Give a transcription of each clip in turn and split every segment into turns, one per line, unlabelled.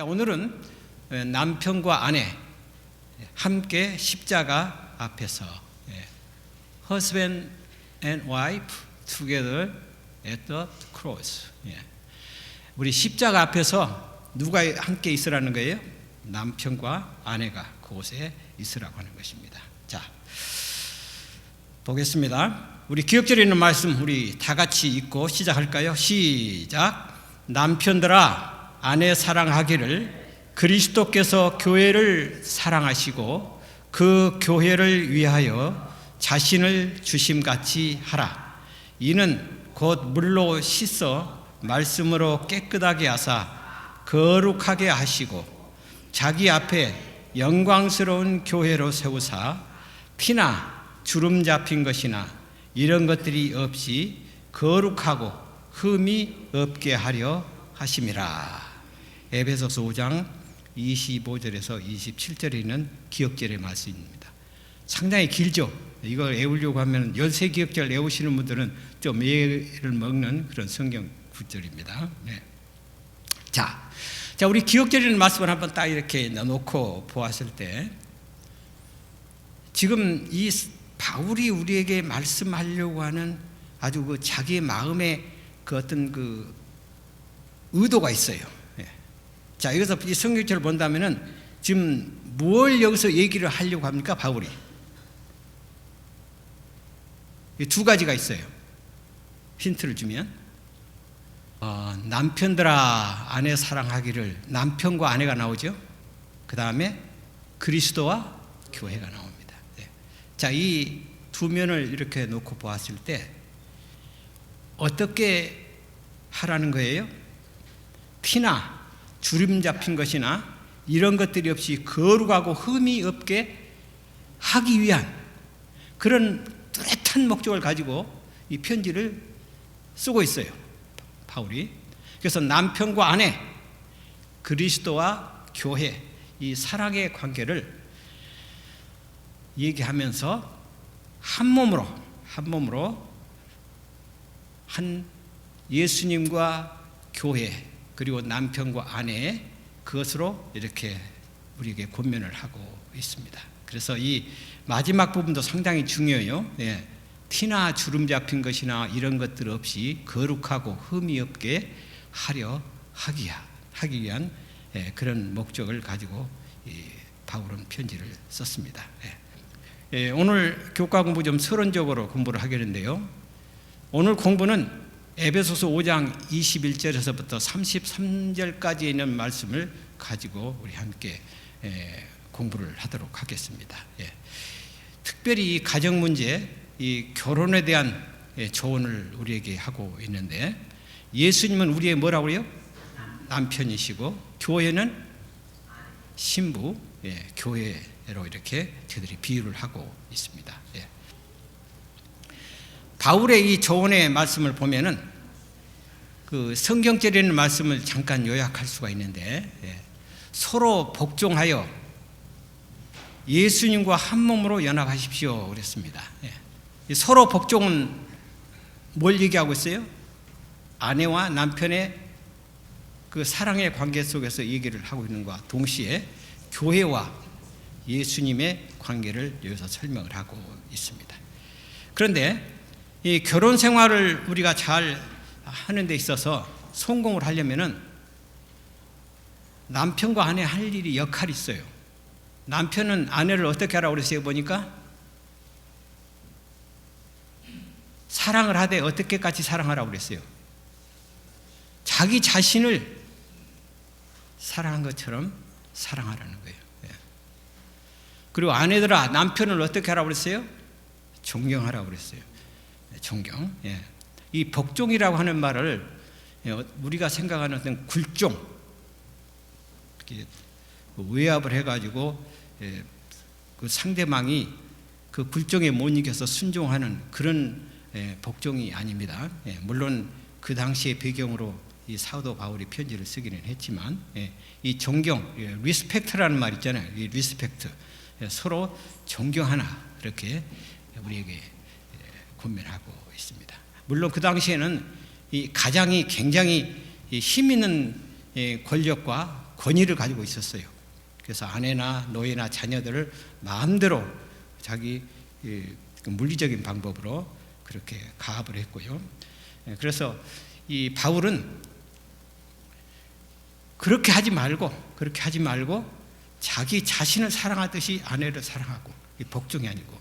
자, 오늘은 남편과 아내 함께 십자가 앞에서 husband and wife together at the cross. 우리 십자가 앞에서 누가 함께 있으라는 거예요? 남편과 아내가 그곳에 있으라고 하는 것입니다. 자, 보겠습니다. 우리 기억절에 있는 말씀 우리 다 같이 읽고 시작할까요? 시작. 남편들아 아내 사랑하기를 그리스도께서 교회를 사랑하시고 그 교회를 위하여 자신을 주심같이 하라. 이는 곧 물로 씻어 말씀으로 깨끗하게 하사 거룩하게 하시고 자기 앞에 영광스러운 교회로 세우사 피나 주름 잡힌 것이나 이런 것들이 없이 거룩하고 흠이 없게 하려 하심이라. 에베소서 5장 25절에서 27절에 있는 기억절의 말씀입니다. 상당히 길죠. 이걸 외우려고 하면 13기억절 외우시는 분들은 좀 애를 먹는 그런 성경 구절입니다. 자, 우리 기억절이라는 말씀을 한번 딱 이렇게 놓고 보았을 때 지금 이 바울이 우리에게 말씀하려고 하는 아주 그 자기의 마음에 그 어떤 그 의도가 있어요. 자, 여기서 이 성경책을 본다면은 지금 뭘 여기서 얘기를 하려고 합니까, 바울이? 두 가지가 있어요. 힌트를 주면 남편들아 아내 사랑하기를, 남편과 아내가 나오죠. 그 다음에 그리스도와 교회가 나옵니다. 자, 이 두 면을 이렇게 놓고 보았을 때 어떻게 하라는 거예요? 피나 주름 잡힌 것이나 이런 것들이 없이 거룩하고 흠이 없게 하기 위한 그런 뚜렷한 목적을 가지고 이 편지를 쓰고 있어요, 바울이. 그래서 남편과 아내, 그리스도와 교회, 이 사랑의 관계를 얘기하면서 한 몸으로 한 예수님과 교회 그리고 남편과 아내, 그것으로 이렇게 우리에게 권면을 하고 있습니다. 그래서 이 마지막 부분도 상당히 중요해요. 티나 주름 잡힌 것이나 이런 것들 없이 거룩하고 흠이 없게 하기 위한 그런 목적을 가지고 바울은 편지를 썼습니다. 오늘 교과 공부 좀 서론적으로 공부를 하겠는데요. 오늘 공부는 에베소서 5장 21절에서부터 33절까지 있는 말씀을 가지고 우리 함께 공부를 하도록 하겠습니다. 특별히 이 가정 문제, 이 결혼에 대한 조언을 우리에게 하고 있는데, 예수님은 우리의 뭐라고 그래요? 남편이시고 교회는 신부, 교회로 이렇게 저들이 비유를 하고 있습니다. 바울의 이 조언의 말씀을 보면은 그 성경절에 있는 말씀을 잠깐 요약할 수가 있는데, 서로 복종하여 예수님과 한 몸으로 연합하십시오 그랬습니다. 서로 복종은 뭘 얘기하고 있어요? 아내와 남편의 그 사랑의 관계 속에서 얘기를 하고 있는 것과 동시에 교회와 예수님의 관계를 여기서 설명을 하고 있습니다. 그런데 이 결혼 생활을 우리가 잘 하는 데 있어서 성공을 하려면은 남편과 아내 할 일이 역할이 있어요. 남편은 아내를 어떻게 하라고 그랬어요? 보니까 사랑을 하되 어떻게 같이 사랑하라고 그랬어요? 자기 자신을 사랑한 것처럼 사랑하라는 거예요. 그리고 아내들아 남편을 어떻게 하라고 그랬어요? 존경하라고 그랬어요. 존경. 이 복종이라고 하는 말을 우리가 생각하는 어떤 굴종, 이렇게 외압을 해가지고 그 상대방이 그 굴종에 못 이겨서 순종하는 그런 복종이 아닙니다. 물론 그 당시의 배경으로 이 사도 바울이 편지를 쓰기는 했지만, 이 존경, 리스펙트라는 말 있잖아요. 이 리스펙트, 서로 존경하나 그렇게 우리에게 권면하고 있습니다. 물론 그 당시에는 이 가장이 굉장히 힘 있는 권력과 권위를 가지고 있었어요. 그래서 아내나 노예나 자녀들을 마음대로 자기 물리적인 방법으로 그렇게 가압을 했고요. 그래서 이 바울은 그렇게 하지 말고 자기 자신을 사랑하듯이 아내를 사랑하고, 복종이 아니고,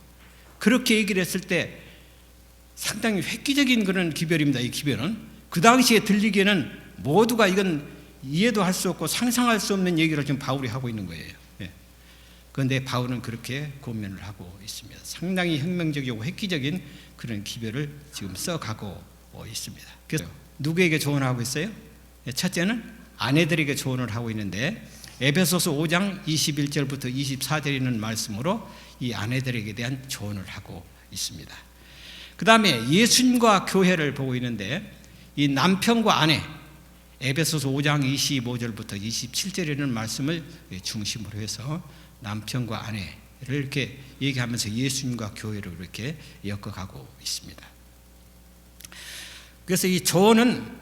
그렇게 얘기를 했을 때 상당히 획기적인 그런 기별입니다. 이 기별은 그 당시에 들리기에는 모두가 이건 이해도 할 수 없고 상상할 수 없는 얘기를 지금 바울이 하고 있는 거예요. 그런데 바울은 그렇게 고면을 하고 있습니다. 상당히 혁명적이고 획기적인 그런 기별을 지금 써가고 있습니다. 그래서 누구에게 조언을 하고 있어요? 첫째는 아내들에게 조언을 하고 있는데, 에베소서 5장 21절부터 24절에 있는 말씀으로 이 아내들에게 대한 조언을 하고 있습니다. 그 다음에 예수님과 교회를 보고 있는데, 이 남편과 아내, 에베소서 5장 25절부터 27절에 있는 말씀을 중심으로 해서 남편과 아내를 이렇게 얘기하면서 예수님과 교회를 이렇게 엮어가고 있습니다. 그래서 이 조언은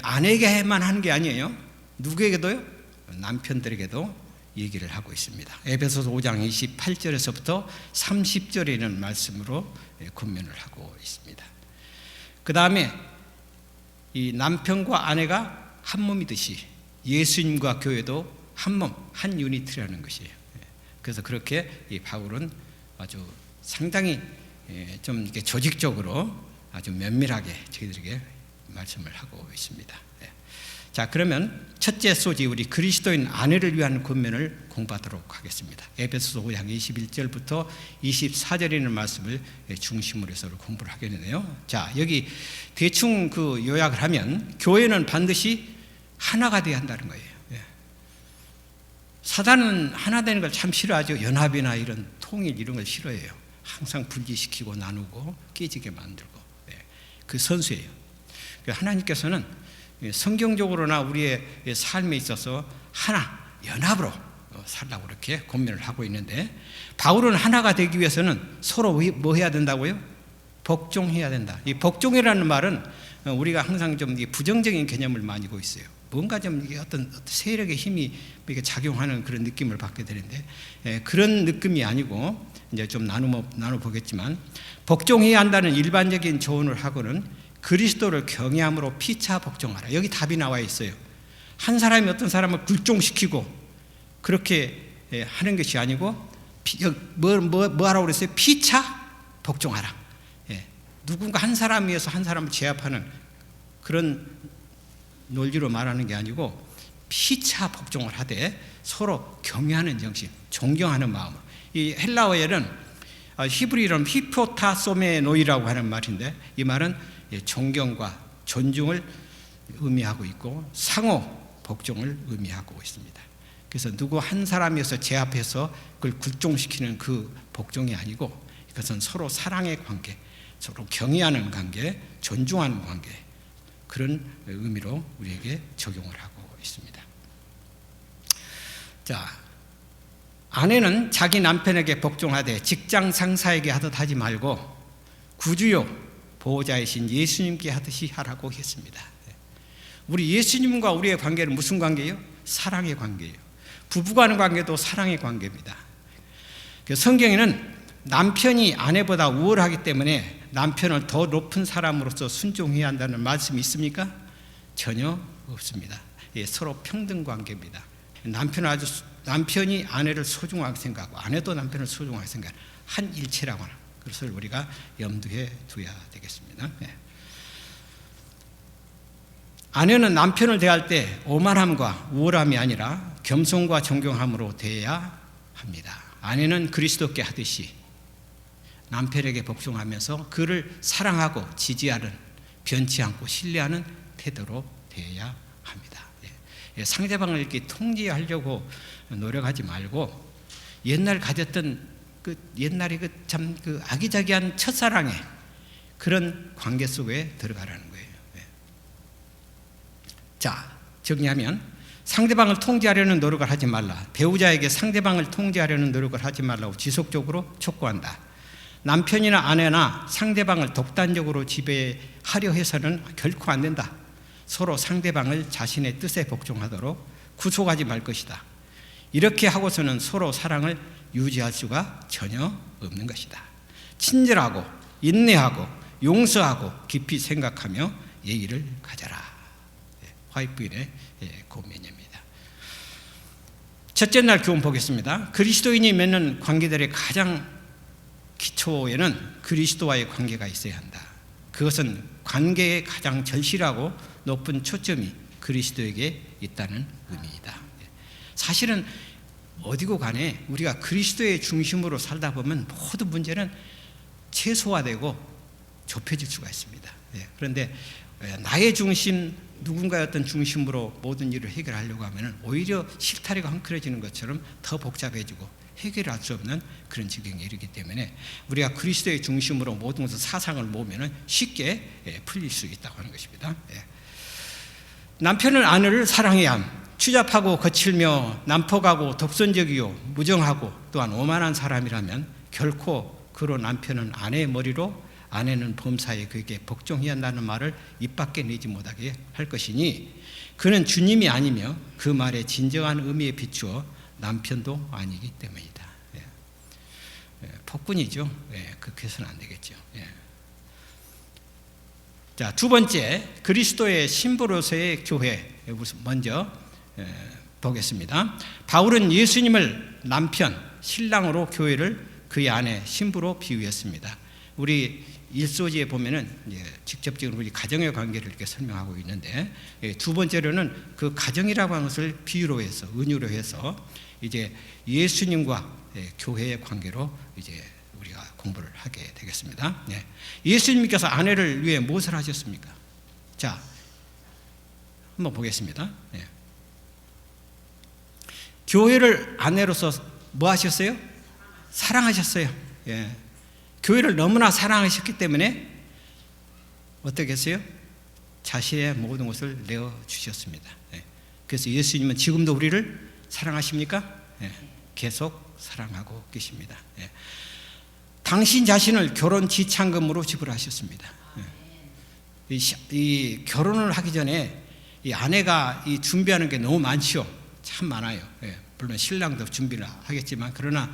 아내에게만 하는 게 아니에요. 누구에게도요? 남편들에게도 얘기를 하고 있습니다. 에베소서 5장 28절에서부터 30절에 있는 말씀으로 권면을 하고 있습니다. 그 다음에 이 남편과 아내가 한 몸이듯이 예수님과 교회도 한 몸, 한 유니트라는 것이에요. 그래서 그렇게 이 바울은 아주 상당히 좀 이렇게 조직적으로 아주 면밀하게 저희들에게 말씀을 하고 있습니다. 자, 그러면 첫째 소지, 우리 그리스도인 아내를 위한 권면을 공부하도록 하겠습니다. 에베소서 5장 21절부터 24절에 있는 말씀을 중심으로 해서 공부를 하겠는데요. 자, 여기 대충 그 요약을 하면 교회는 반드시 하나가 되어야 한다는 거예요. 사단은 하나 되는 걸 참 싫어하죠. 연합이나 이런 통일 이런 걸 싫어해요. 항상 분리시키고 나누고 깨지게 만들고, 그 선수예요. 하나님께서는 성경적으로나 우리의 삶에 있어서 하나, 연합으로 살라고 이렇게 권면을 하고 있는데, 바울은 하나가 되기 위해서는 서로 뭐 해야 된다고요? 복종해야 된다. 이 복종이라는 말은 우리가 항상 좀 부정적인 개념을 많이 보고 있어요. 뭔가 좀 어떤 세력의 힘이 작용하는 그런 느낌을 받게 되는데, 그런 느낌이 아니고, 이제 좀 나눠보겠지만, 복종해야 한다는 일반적인 조언을 하고는 그리스도를 경외함으로 피차 복종하라. 여기 답이 나와 있어요. 한 사람이 어떤 사람을 굴종시키고 그렇게 하는 것이 아니고, 뭐 하라고 그랬어요? 피차 복종하라. 누군가 한 사람에 의해서 한 사람을 제압하는 그런 논리로 말하는 게 아니고, 피차 복종을 하되 서로 경외하는 정신, 존경하는 마음으로. 이 헬라어에는 히브리어는 히포타소메노이라고 하는 말인데, 이 말은 존경과 존중을 의미하고 있고 상호 복종을 의미하고 있습니다. 그래서 누구 한 사람에서 제압해서 그걸 굴종시키는 그 복종이 아니고, 이것은 서로 사랑의 관계, 서로 경외하는 관계, 존중하는 관계, 그런 의미로 우리에게 적용을 하고 있습니다. 자, 아내는 자기 남편에게 복종하되 직장 상사에게 하듯 하지 말고 구주요 보호자이신 예수님께 하듯이 하라고 했습니다. 우리 예수님과 우리의 관계는 무슨 관계예요? 사랑의 관계예요. 부부간의 관계도 사랑의 관계입니다. 성경에는 남편이 아내보다 우월하기 때문에 남편을 더 높은 사람으로서 순종해야 한다는 말씀이 있습니까? 전혀 없습니다. 서로 평등 관계입니다. 남편이 아내를 소중하게 생각하고 아내도 남편을 소중하게 생각하는 한 일체라고 하는 그것을 우리가 염두에 두어야 되겠습니다. 아내는 남편을 대할 때 오만함과 우월함이 아니라 겸손과 존경함으로 대해야 합니다. 아내는 그리스도께 하듯이 남편에게 복종하면서 그를 사랑하고 지지하는, 변치 않고 신뢰하는 태도로 대해야 합니다. 상대방을 이렇게 통제하려고 노력하지 말고 옛날 가졌던 옛날에 참 아기자기한 첫사랑의 그런 관계 속에 들어가라는 거예요. 자, 정리하면 상대방을 통제하려는 노력을 하지 말라. 배우자에게 상대방을 통제하려는 노력을 하지 말라고 지속적으로 촉구한다. 남편이나 아내나 상대방을 독단적으로 지배하려 해서는 결코 안 된다. 서로 상대방을 자신의 뜻에 복종하도록 구속하지 말 것이다. 이렇게 하고서는 서로 사랑을 유지할 수가 전혀 없는 것이다. 친절하고 인내하고 용서하고 깊이 생각하며 예의를 가져라. 화이트 부인의 고면입니다. 첫째 날 교훈 보겠습니다. 그리스도인이 맺는 관계들의 가장 기초에는 그리스도와의 관계가 있어야 한다. 그것은 관계의 가장 절실하고 높은 초점이 그리스도에게 있다는 의미이다. 사실은 어디고 간에 우리가 그리스도의 중심으로 살다 보면 모든 문제는 최소화되고 좁혀질 수가 있습니다. 그런데 나의 중심, 누군가의 어떤 중심으로 모든 일을 해결하려고 하면 오히려 실타래가 헝클어지는 것처럼 더 복잡해지고 해결할 수 없는 그런 지경에 이르기 때문에 우리가 그리스도의 중심으로 모든 것을 사상을 모으면 쉽게 풀릴 수 있다고 하는 것입니다. 남편은 아내를 사랑해야 함. 추잡하고 거칠며 난폭하고 독선적이요 무정하고 또한 오만한 사람이라면 결코 그로 남편은 아내의 머리로 아내는 범사에 그에게 복종해야 한다는 말을 입 밖에 내지 못하게 할 것이니 그는 주님이 아니며 그 말의 진정한 의미에 비추어 남편도 아니기 때문이다. 폭군이죠. 그렇게 해서는 안 되겠죠. 자, 두 번째, 그리스도의 신부로서의 교회 먼저 보겠습니다. 바울은 예수님을 남편, 신랑으로 교회를 그의 아내, 신부로 비유했습니다. 우리 일소지에 보면은 직접적으로 우리 가정의 관계를 이렇게 설명하고 있는데, 두 번째로는 그 가정이라고 하는 것을 비유로 해서, 은유로 해서 이제 예수님과 교회의 관계로 이제 우리가 공부를 하게 되겠습니다. 예수님께서 아내를 위해 무엇을 하셨습니까? 자, 한번 보겠습니다. 교회를 아내로서 뭐 하셨어요? 사랑하셨어요. 교회를 너무나 사랑하셨기 때문에 어떻게 했어요? 자신의 모든 것을 내어주셨습니다. 그래서 예수님은 지금도 우리를 사랑하십니까? 계속 사랑하고 계십니다. 당신 자신을 결혼 지참금으로 지불하셨습니다. 이 결혼을 하기 전에 이 아내가 이 준비하는 게 너무 많죠. 참 많아요. 물론 신랑도 준비를 하겠지만 그러나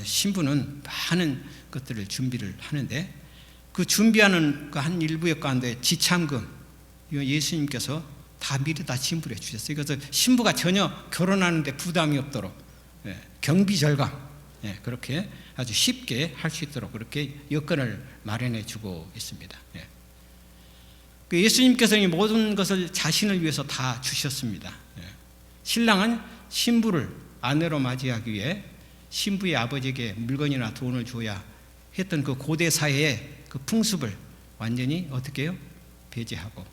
신부는 많은 것들을 준비를 하는데 그 준비하는 그 한 일부의 가운데 지참금 예수님께서 다 미리 다 지불해 주셨어요. 그래서 신부가 전혀 결혼하는데 부담이 없도록 경비 절감 그렇게 아주 쉽게 할 수 있도록 그렇게 여건을 마련해 주고 있습니다. 예수님께서 이 모든 것을 자신을 위해서 다 주셨습니다. 신랑은 신부를 아내로 맞이하기 위해 신부의 아버지에게 물건이나 돈을 줘야 했던 그 고대 사회의 그 풍습을 완전히 어떻게 해요? 배제하고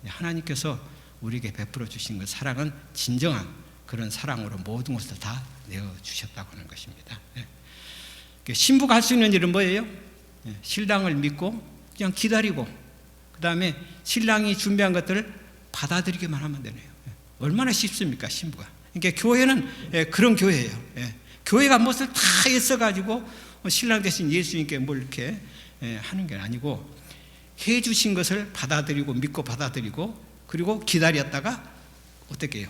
하나님께서 우리에게 베풀어 주신 그 사랑은 진정한 그런 사랑으로 모든 것을 다 내어주셨다고 하는 것입니다. 신부가 할 수 있는 일은 뭐예요? 신랑을 믿고 그냥 기다리고 그 다음에 신랑이 준비한 것들을 받아들이기만 하면 되네요. 얼마나 쉽습니까, 신부가? 그러니까 교회는 그런 교회예요. 교회가 무엇을 다 애써가지고 신랑 대신 예수님께 뭘 이렇게 하는 게 아니고 해주신 것을 받아들이고 믿고 받아들이고 그리고 기다렸다가 어떻게 해요?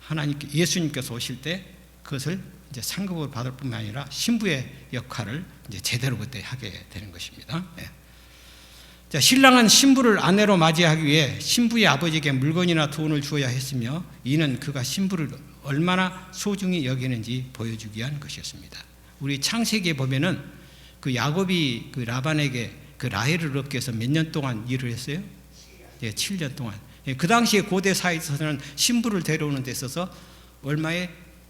하나님께 예수님께서 오실 때 그것을 이제 상급으로 받을 뿐만 아니라 신부의 역할을 이제 제대로 그때 하게 되는 것입니다. 자, 신랑은 신부를 아내로 맞이하기 위해 신부의 아버지에게 물건이나 돈을 주어야 했으며 이는 그가 신부를 얼마나 소중히 여기는지 보여주기 위한 것이었습니다. 우리 창세기에 보면은 그 야곱이 그 라반에게 그 라헬을 얻기 위해서 몇 년 동안 일을 했어요? 7년 동안. 그 당시에 고대 사회에서는 신부를 데려오는 데 있어서 얼마의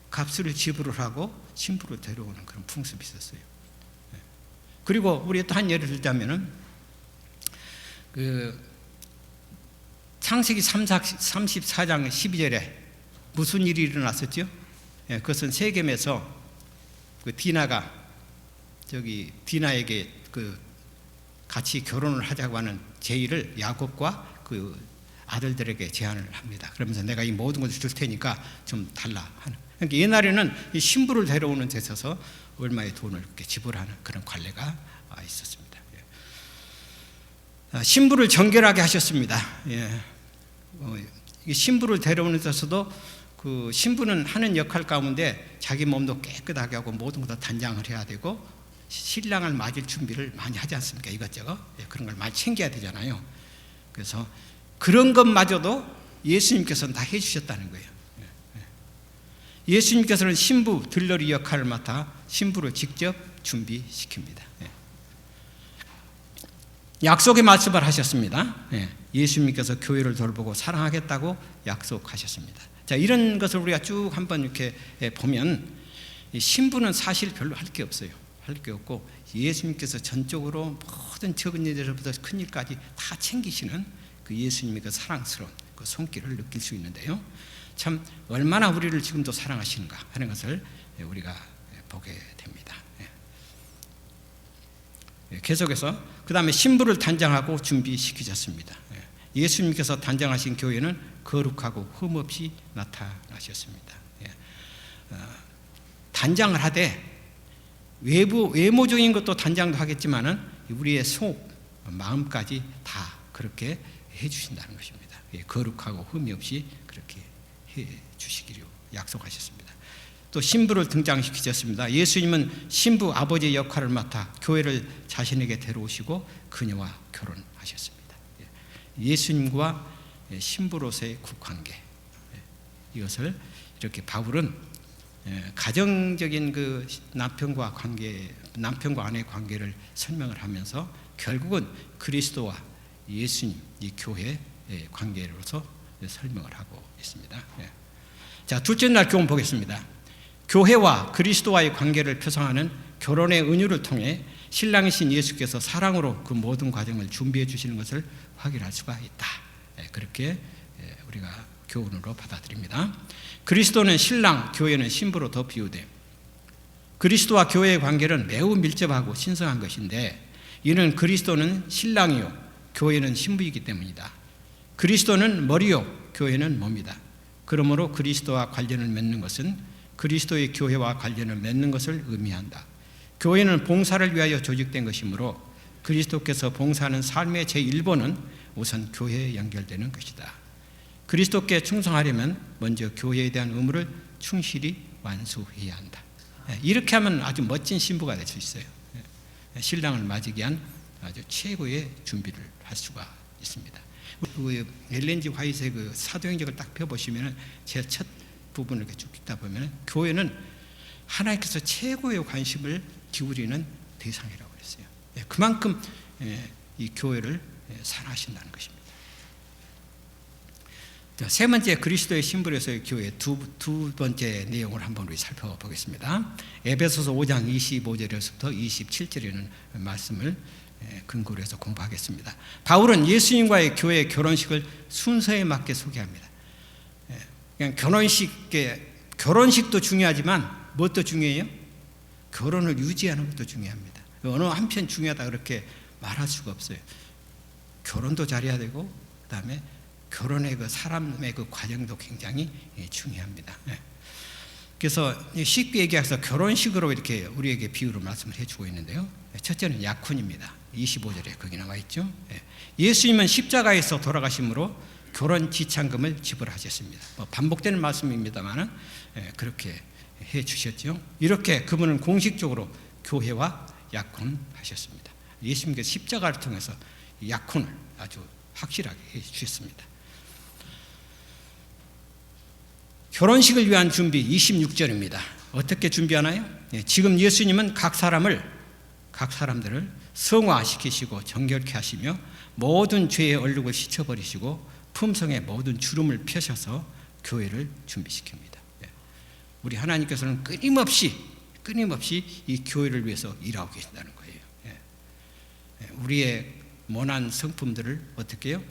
값을 지불을 하고 신부를 데려오는 그런 풍습이 있었어요. 그리고 우리 또 한 예를 들자면은 그 창세기 34장 12절에 무슨 일이 일어났었죠? 그것은 세겜에서 그 디나가 저기 디나에게 그 같이 결혼을 하자고 하는 제의를 야곱과 그 아들들에게 제안을 합니다. 그러면서 내가 이 모든 것을 줄 테니까 좀 달라 하는. 그러니까 옛날에는 이 신부를 데려오는 데 있어서 얼마의 돈을 이렇게 지불하는 그런 관례가 있었습니다. 신부를 정결하게 하셨습니다. 신부를 데려오는 데서도 그 신부는 하는 역할 가운데 자기 몸도 깨끗하게 하고 모든 것 다 단장을 해야 되고 신랑을 맞을 준비를 많이 하지 않습니까? 이것저것 그런 걸 많이 챙겨야 되잖아요. 그래서 그런 것마저도 예수님께서는 다 해주셨다는 거예요. 예수님께서는 신부 들러리 역할을 맡아 신부를 직접 준비시킵니다. 약속의 말씀을 하셨습니다. 예수님께서 교회를 돌보고 사랑하겠다고 약속하셨습니다. 자, 이런 것을 우리가 쭉 한번 이렇게 보면 신부는 사실 별로 할 게 없어요. 할 게 없고 예수님께서 전적으로 모든 적은 일에서부터 큰 일까지 다 챙기시는 그 예수님의 그 사랑스러운 그 손길을 느낄 수 있는데요. 참 얼마나 우리를 지금도 사랑하시는가 하는 것을 우리가 보게 됩니다. 계속해서 그 다음에 신부를 단장하고 준비시키셨습니다. 예수님께서 단장하신 교회는 거룩하고 흠없이 나타나셨습니다. 단장을 하되 외모적인 것도 단장도 하겠지만은 우리의 속 마음까지 다 그렇게 해주신다는 것입니다. 거룩하고 흠이 없이 그렇게 해주시기로 약속하셨습니다. 또 신부를 등장시키셨습니다. 예수님은 신부 아버지의 역할을 맡아 교회를 자신에게 데려오시고 그녀와 결혼하셨습니다. 예수님과 신부로서의 국관계, 이것을 이렇게 바울은 가정적인 그 남편과 아내의 관계를 설명을 하면서 결국은 그리스도와 예수님, 이 교회의 관계로서 설명을 하고 있습니다. 자, 둘째 날 교훈 보겠습니다. 교회와 그리스도와의 관계를 표상하는 결혼의 은유를 통해 신랑이신 예수께서 사랑으로 그 모든 과정을 준비해 주시는 것을 확인할 수가 있다. 그렇게 우리가 교훈으로 받아들입니다. 그리스도는 신랑, 교회는 신부로 더 비유돼 그리스도와 교회의 관계는 매우 밀접하고 신성한 것인데 이는 그리스도는 신랑이요 교회는 신부이기 때문이다. 그리스도는 머리요 교회는 몸이다. 그러므로 그리스도와 관련을 맺는 것은 그리스도의 교회와 관련을 맺는 것을 의미한다. 교회는 봉사를 위하여 조직된 것이므로 그리스도께서 봉사하는 삶의 제1번은 우선 교회에 연결되는 것이다. 그리스도께 충성하려면 먼저 교회에 대한 의무를 충실히 완수해야 한다. 이렇게 하면 아주 멋진 신부가 될 수 있어요. 신랑을 맞이기 위한 아주 최고의 준비를 할 수가 있습니다. 엘렌 G 화이트의 그 사도행적을 딱 펴보시면 제일 첫 부분을 이렇게 쭉 읽다 보면 교회는 하나님께서 최고의 관심을 기울이는 대상이라고 그랬어요. 그만큼 이 교회를 사랑하신다는 것입니다. 세 번째 그리스도의 신부로서의 교회 두 번째 내용을 한번 우리 살펴보겠습니다. 에베소서 5장 25절에서부터 27절에는 말씀을 근거로 해서 공부하겠습니다. 바울은 예수님과의 교회의 결혼식을 순서에 맞게 소개합니다. 그냥 결혼식도 중요하지만 무엇도 중요해요? 결혼을 유지하는 것도 중요합니다. 어느 한편 중요하다 그렇게 말할 수가 없어요. 결혼도 잘해야 되고 그 다음에 결혼의 그 사람의 그 과정도 굉장히 중요합니다. 그래서 쉽게 얘기해서 결혼식으로 이렇게 우리에게 비유로 말씀을 해주고 있는데요. 첫째는 약혼입니다. 25절에 거기 나와 있죠. 예수님은 십자가에서 돌아가심으로 결혼 지참금을 지불하셨습니다. 반복되는 말씀입니다만 그렇게 해 주셨죠. 이렇게 그분은 공식적으로 교회와 약혼하셨습니다. 예수님께서 십자가를 통해서 약혼을 아주 확실하게 해 주셨습니다. 결혼식을 위한 준비 26절입니다. 어떻게 준비하나요? 지금 예수님은 각 사람들을 성화시키시고 정결케 하시며 모든 죄의 얼룩을 씻어버리시고 품성의 모든 주름을 펴셔서 교회를 준비시킵니다. 우리 하나님께서는 끊임없이 이 교회를 위해서 일하고 계신다는 거예요. 우리의 모난 성품들을 어떻게 해요?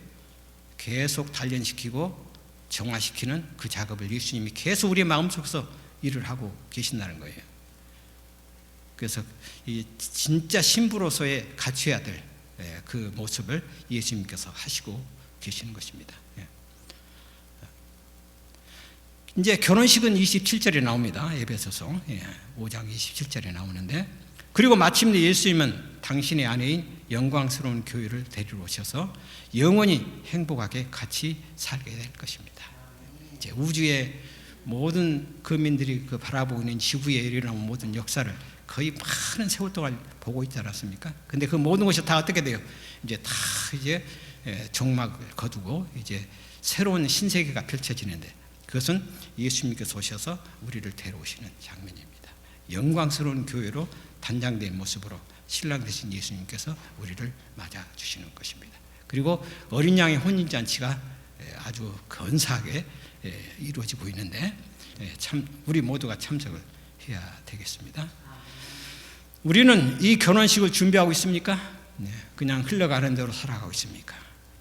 계속 단련시키고 정화시키는 그 작업을 예수님이 계속 우리의 마음속에서 일을 하고 계신다는 거예요. 그래서 이 진짜 신부로서의 갖춰야 될 그 모습을 예수님께서 하시고 계시는 것입니다. 이제 결혼식은 27절에 나옵니다. 에베소서 5장 27절에 나오는데 그리고 마침내 예수님은 당신의 아내인 영광스러운 교회를 데리러 오셔서 영원히 행복하게 같이 살게 될 것입니다. 이제 우주의 모든 거민들이 그 바라보고 있는 지구에 일어나는 모든 역사를 거의 많은 세월 동안 보고 있지 않았습니까? 근데 그 모든 것이 다 어떻게 돼요? 이제 다 이제 종막을 거두고 이제 새로운 신세계가 펼쳐지는데, 그것은 예수님께서 오셔서 우리를 데려오시는 장면입니다. 영광스러운 교회로 단장된 모습으로 신랑 되신 예수님께서 우리를 맞아주시는 것입니다. 그리고 어린 양의 혼인잔치가 아주 근사하게 이루어지고 있는데, 참 우리 모두가 참석을 해야 되겠습니다. 우리는 이 결혼식을 준비하고 있습니까? 그냥 흘러가는 대로 살아가고 있습니까?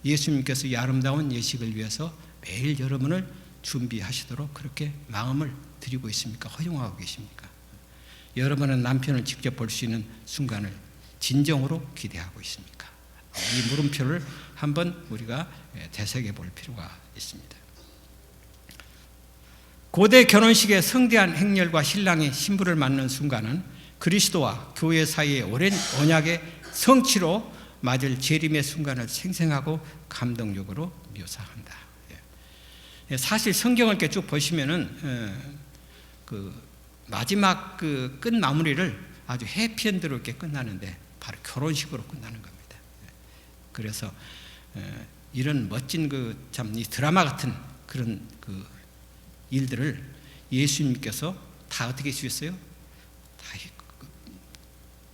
예수님께서 이 아름다운 예식을 위해서 매일 여러분을 준비하시도록 그렇게 마음을 드리고 있습니까? 허용하고 계십니까? 여러분은 남편을 직접 볼 수 있는 순간을 진정으로 기대하고 있습니까? 이 물음표를 한번 우리가 되새겨 볼 필요가 있습니다. 고대 결혼식의 성대한 행렬과 신랑이 신부를 맞는 순간은 그리스도와 교회 사이의 오랜 언약의 성취로 맞을 재림의 순간을 생생하고 감동적으로 묘사한다. 사실 성경을 이렇게 쭉 보시면은 그 마지막 그 끝 마무리를 아주 해피엔드로 이렇게 끝나는데 바로 결혼식으로 끝나는 겁니다. 그래서 이런 멋진 그 참 이 드라마 같은 그런 그 일들을 예수님께서 다 어떻게 해주셨어요? 다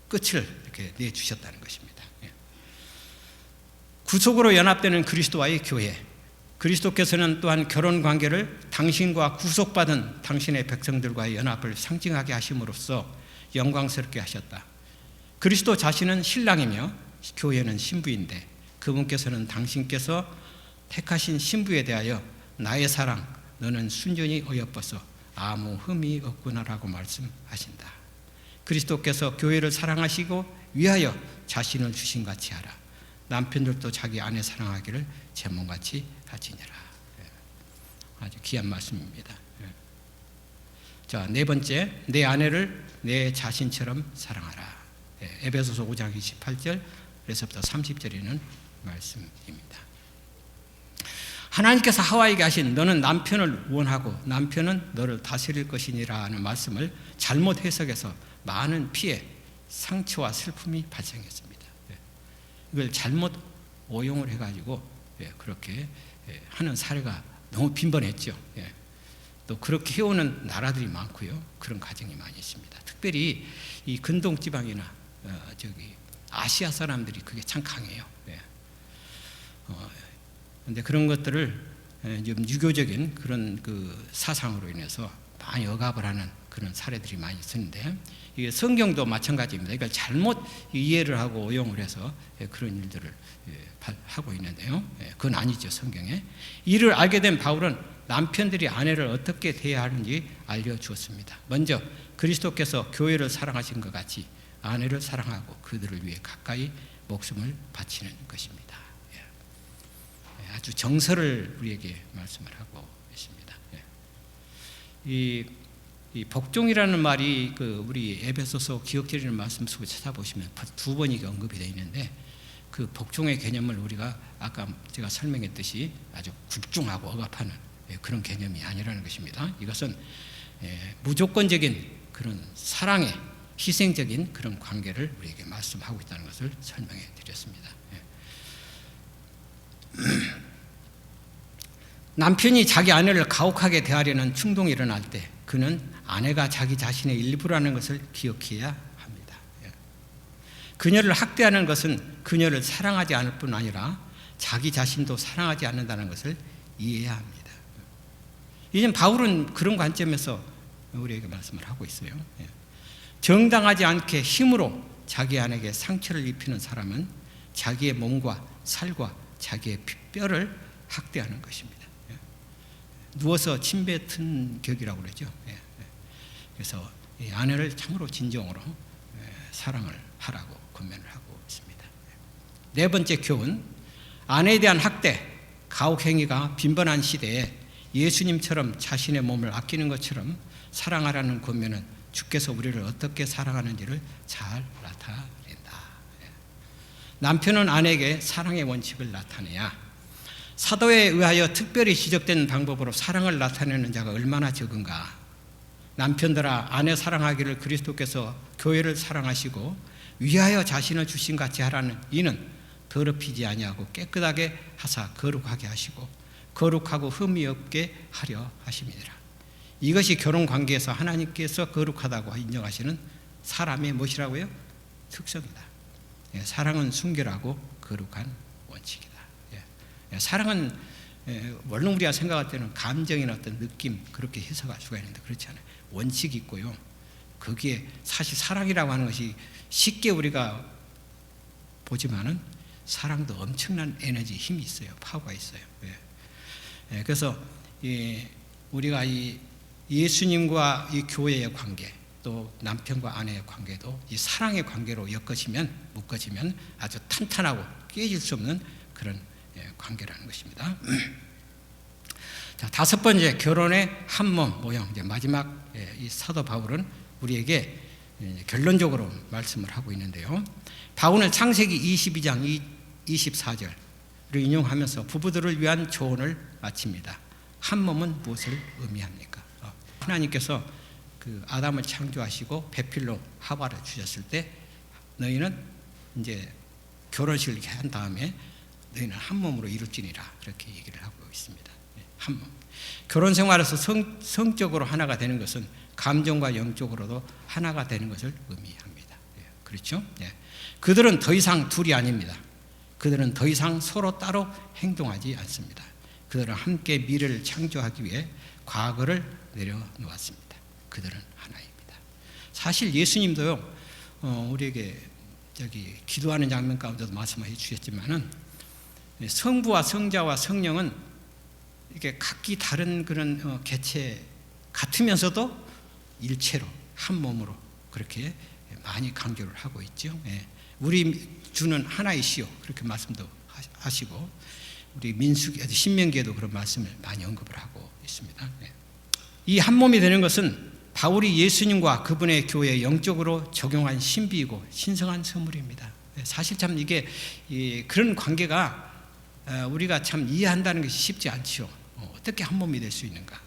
끝을 이렇게 내주셨다는 것입니다. 구속으로 연합되는 그리스도와의 교회, 그리스도께서는 또한 결혼 관계를 당신과 구속받은 당신의 백성들과의 연합을 상징하게 하심으로써 영광스럽게 하셨다. 그리스도 자신은 신랑이며 교회는 신부인데, 그분께서는 당신께서 택하신 신부에 대하여 나의 사랑, 너는 순전히 어여뻐서 아무 흠이 없구나라고 말씀하신다. 그리스도께서 교회를 사랑하시고 위하여 자신을 주신 같이 하라. 남편들도 자기 아내 사랑하기를 제 몸같이 하지니라. 아주 귀한 말씀입니다. 자, 네 번째, 내 아내를 내 자신처럼 사랑하라. 에베소서 5장 28절에서부터 30절에 있는 말씀입니다. 하나님께서 하와에게 하신 너는 남편을 원하고 남편은 너를 다스릴 것이니라 하는 말씀을 잘못 해석해서 많은 피해, 상처와 슬픔이 발생했습니다. 이걸 잘못 오용을 해가지고 그렇게 하는 사례가 너무 빈번했죠. 또 그렇게 해오는 나라들이 많고요. 그런 가정이 많이 있습니다. 특별히 이 근동 지방이나 저기 아시아 사람들이 그게 참 강해요. 그런데 그런 것들을 좀 유교적인 그런 그 사상으로 인해서 많이 억압을 하는 그런 사례들이 많이 있는데, 이게 성경도 마찬가지입니다. 이걸 잘못 이해를 하고 오용을 해서 그런 일들을 하고 있는데요. 그건 아니죠, 성경에. 이를 알게 된 바울은 남편들이 아내를 어떻게 대해야 하는지 알려주었습니다. 먼저 그리스도께서 교회를 사랑하신 것 같이 아내를 사랑하고 그들을 위해 가까이 목숨을 바치는 것입니다. 아주 정서를 우리에게 말씀을 하고 있습니다. 이 복종이라는 말이 그 우리 에베소서 기억드리는 말씀 속에 찾아보시면 두 번이 언급이 되어 있는데, 그 복종의 개념을 우리가 아까 제가 설명했듯이 아주 굴중하고 억압하는 그런 개념이 아니라는 것입니다. 이것은 무조건적인 그런 사랑의 희생적인 그런 관계를 우리에게 말씀하고 있다는 것을 설명해 드렸습니다. 남편이 자기 아내를 가혹하게 대하려는 충동이 일어날 때 그는 아내가 자기 자신의 일부라는 것을 기억해야 합니다. 그녀를 학대하는 것은 그녀를 사랑하지 않을 뿐 아니라 자기 자신도 사랑하지 않는다는 것을 이해해야 합니다. 이제 바울은 그런 관점에서 우리에게 말씀을 하고 있어요. 정당하지 않게 힘으로 자기 아내에게 상처를 입히는 사람은 자기의 몸과 살과 자기의 뼈를 학대하는 것입니다. 누워서 침 뱉은 격이라고 그러죠. 그래서 이 아내를 참으로 진정으로 사랑을 하라고 권면을 하고 있습니다. 네 번째 교훈, 아내에 대한 학대, 가혹 행위가 빈번한 시대에 예수님처럼 자신의 몸을 아끼는 것처럼 사랑하라는 권면은 주께서 우리를 어떻게 사랑하는지를 잘 나타낸다. 남편은 아내에게 사랑의 원칙을 나타내야 사도에 의하여 특별히 지적된 방법으로 사랑을 나타내는 자가 얼마나 적은가. 남편들아 아내 사랑하기를 그리스도께서 교회를 사랑하시고 위하여 자신을 주신 같이 하라는 이는 더럽히지 아니하고 깨끗하게 하사 거룩하게 하시고 거룩하고 흠이 없게 하려 하심이니라. 이것이 결혼관계에서 하나님께서 거룩하다고 인정하시는 사람의 무엇이라고요? 특성이다. 사랑은 순결하고 거룩한 원칙이다. 사랑은 물론 우리가 생각할 때는 감정이나 어떤 느낌 그렇게 해석할 수가 있는데 그렇지 않아요. 원칙이 있고요. 거기에 사실 사랑이라고 하는 것이 쉽게 우리가 보지만은 사랑도 엄청난 에너지, 힘이 있어요. 파워가 있어요. 그래서 우리가 이 예수님과 이 교회의 관계, 또 남편과 아내의 관계도 이 사랑의 관계로 묶어지면 아주 탄탄하고 깨질 수 없는 그런 관계라는 것입니다. 자, 다섯 번째, 결혼의 한 몸 모형. 이제 마지막 이 사도 바울은 우리에게 결론적으로 말씀을 하고 있는데요. 바울은 창세기 22장 24절을 인용하면서 부부들을 위한 조언을 마칩니다. 한 몸은 무엇을 의미합니까? 하나님께서 그 아담을 창조하시고 배필로 하와를 주셨을 때 너희는 이제 결혼식을 이렇게 한 다음에 너희는 한 몸으로 이룰지니라 그렇게 얘기를 하고 있습니다. 한 몸. 결혼 생활에서 성적으로 하나가 되는 것은 감정과 영적으로도 하나가 되는 것을 의미합니다. 그렇죠? 그들은 더 이상 둘이 아닙니다. 그들은 더 이상 서로 따로 행동하지 않습니다. 그들은 함께 미래를 창조하기 위해 과거를 내려놓았습니다. 그들은 하나입니다. 사실 예수님도요, 우리에게 기도하는 장면 가운데도 말씀해 주셨지만은 성부와 성자와 성령은 이렇게 각기 다른 그런 개체 같으면서도 일체로 한 몸으로 그렇게 많이 강조를 하고 있죠. 우리 주는 하나이시요 그렇게 말씀도 하시고 우리 신명기에도 그런 말씀을 많이 언급을 하고 있습니다. 이 한 몸이 되는 것은 바울이 예수님과 그분의 교회에 영적으로 적용한 신비이고 신성한 선물입니다. 사실 참 이게 그런 관계가 우리가 참 이해한다는 것이 쉽지 않죠. 어떻게 한 몸이 될 수 있는가?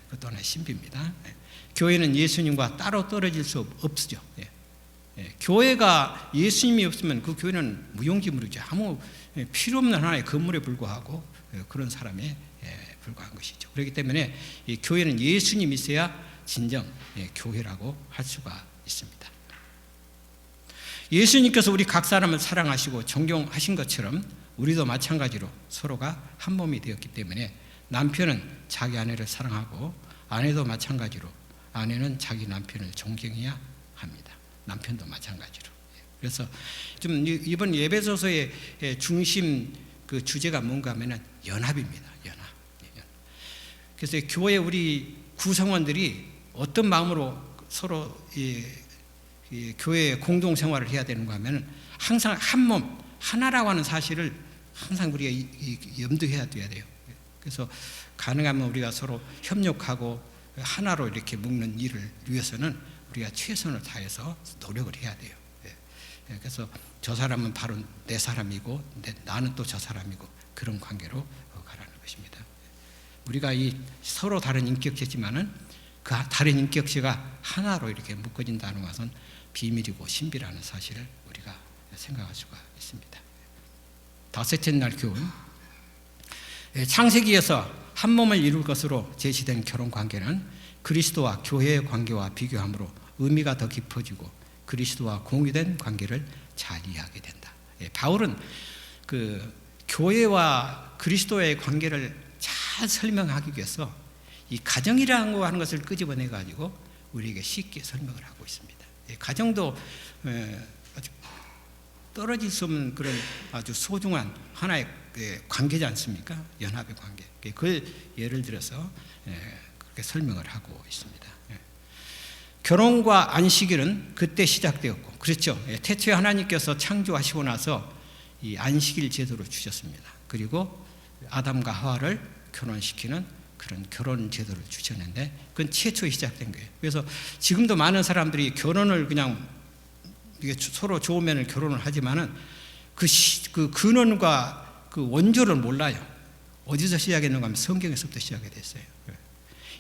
그것도 하나의 신비입니다. 교회는 예수님과 따로 떨어질 수 없죠. 교회가 예수님이 없으면 그 교회는 무용지물이죠. 아무 필요 없는 하나의 건물에 불과하고 그런 사람에 불과한 것이죠. 그렇기 때문에 이 교회는 예수님이 있어야 진정 교회라고 할 수가 있습니다. 예수님께서 우리 각 사람을 사랑하시고 존경하신 것처럼 우리도 마찬가지로 서로가 한 몸이 되었기 때문에 남편은 자기 아내를 사랑하고 아내도 마찬가지로 아내는 자기 남편을 존경해야 합니다. 남편도 마찬가지로. 그래서 좀 이번 예배소서의 중심 그 주제가 뭔가 하면은 연합입니다. 연합. 그래서 교회 우리 구성원들이 어떤 마음으로 서로 이 교회의 공동 생활을 해야 되는가 하면은 항상 한 몸 하나라고 하는 사실을 항상 우리가 염두해야 돼요. 그래서 가능하면 우리가 서로 협력하고 하나로 이렇게 묶는 일을 위해서는 우리가 최선을 다해서 노력을 해야 돼요. 그래서 저 사람은 바로 내 사람이고 나는 또 저 사람이고 그런 관계로 가라는 것입니다. 우리가 이 서로 다른 인격체지만은 그 다른 인격체가 하나로 이렇게 묶어진다는 것은 비밀이고 신비라는 사실을 우리가 생각할 수가 있습니다. 다섯째 날 교훈. 창세기에서 한 몸을 이룰 것으로 제시된 결혼 관계는 그리스도와 교회의 관계와 비교하므로 의미가 더 깊어지고 그리스도와 공유된 관계를 잘 이해하게 된다. 바울은 그 교회와 그리스도의 관계를 잘 설명하기 위해서 이 가정이라는 거 하는 것을 끄집어내 가지고 우리에게 쉽게 설명을 하고 있습니다. 가정도 아주 떨어질 수 없는 그런 아주 소중한 하나의 관계지 않습니까? 연합의 관계. 그걸 예를 들어서 그렇게 설명을 하고 있습니다. 결혼과 안식일은 그때 시작되었고, 그렇죠. 태초에 하나님께서 창조하시고 나서 이 안식일 제도를 주셨습니다. 그리고 아담과 하와를 결혼시키는 그런 결혼 제도를 주셨는데, 그건 최초에 시작된 거예요. 그래서 지금도 많은 사람들이 결혼을 그냥 이게 서로 좋으면 결혼을 하지만은 그 근원과 그 원조를 몰라요. 어디서 시작했는가 하면 성경에서부터 시작이 됐어요.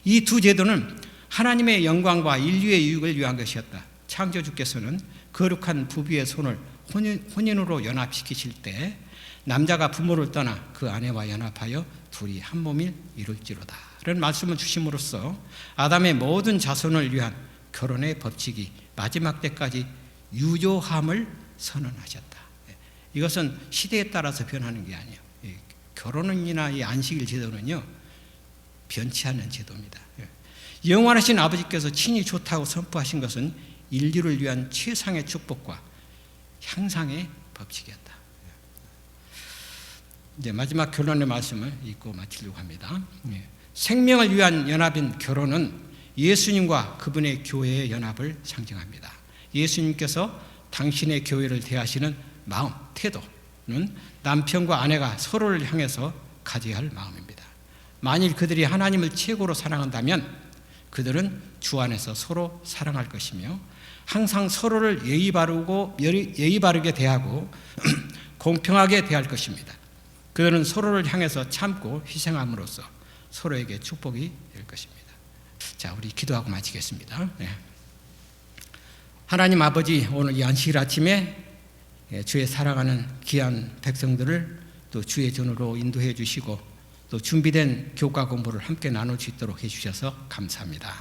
이 두 제도는 하나님의 영광과 인류의 유익을 위한 것이었다. 창조주께서는 거룩한 부부의 손을 혼인으로 연합시키실 때 남자가 부모를 떠나 그 아내와 연합하여 둘이 한 몸을 이룰지로다 라는 말씀을 주심으로써 아담의 모든 자손을 위한 결혼의 법칙이 마지막 때까지 유효함을 선언하셨다. 이것은 시대에 따라서 변하는 게 아니에요. 결혼이나 이 안식일 제도는요, 변치 않는 제도입니다. 영원하신 아버지께서 친히 좋다고 선포하신 것은 인류를 위한 최상의 축복과 향상의 법칙이었다. 이제 마지막 결론의 말씀을 읽고 마치려고 합니다. 생명을 위한 연합인 결혼은 예수님과 그분의 교회의 연합을 상징합니다. 예수님께서 당신의 교회를 대하시는 마음, 태도는 남편과 아내가 서로를 향해서 가져야 할 마음입니다. 만일 그들이 하나님을 최고로 사랑한다면 그들은 주 안에서 서로 사랑할 것이며 항상 서로를 예의 바르게 대하고 공평하게 대할 것입니다. 그들은 서로를 향해서 참고 희생함으로써 서로에게 축복이 될 것입니다. 자, 우리 기도하고 마치겠습니다. 하나님 아버지, 오늘 이 안식일 아침에 주의 사랑하는 귀한 백성들을 또 주의 전으로 인도해 주시고 또 준비된 교과 공부를 함께 나눌 수 있도록 해주셔서 감사합니다.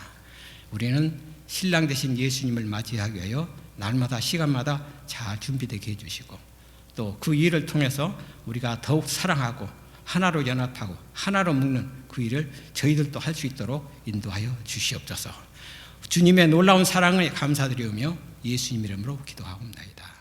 우리는 신랑 되신 예수님을 맞이하기 위하여 날마다 시간마다 잘 준비되게 해주시고 또 그 일을 통해서 우리가 더욱 사랑하고 하나로 연합하고 하나로 묶는 그 일을 저희들도 할 수 있도록 인도하여 주시옵소서. 주님의 놀라운 사랑에 감사드리며 예수님 이름으로 기도하옵나이다.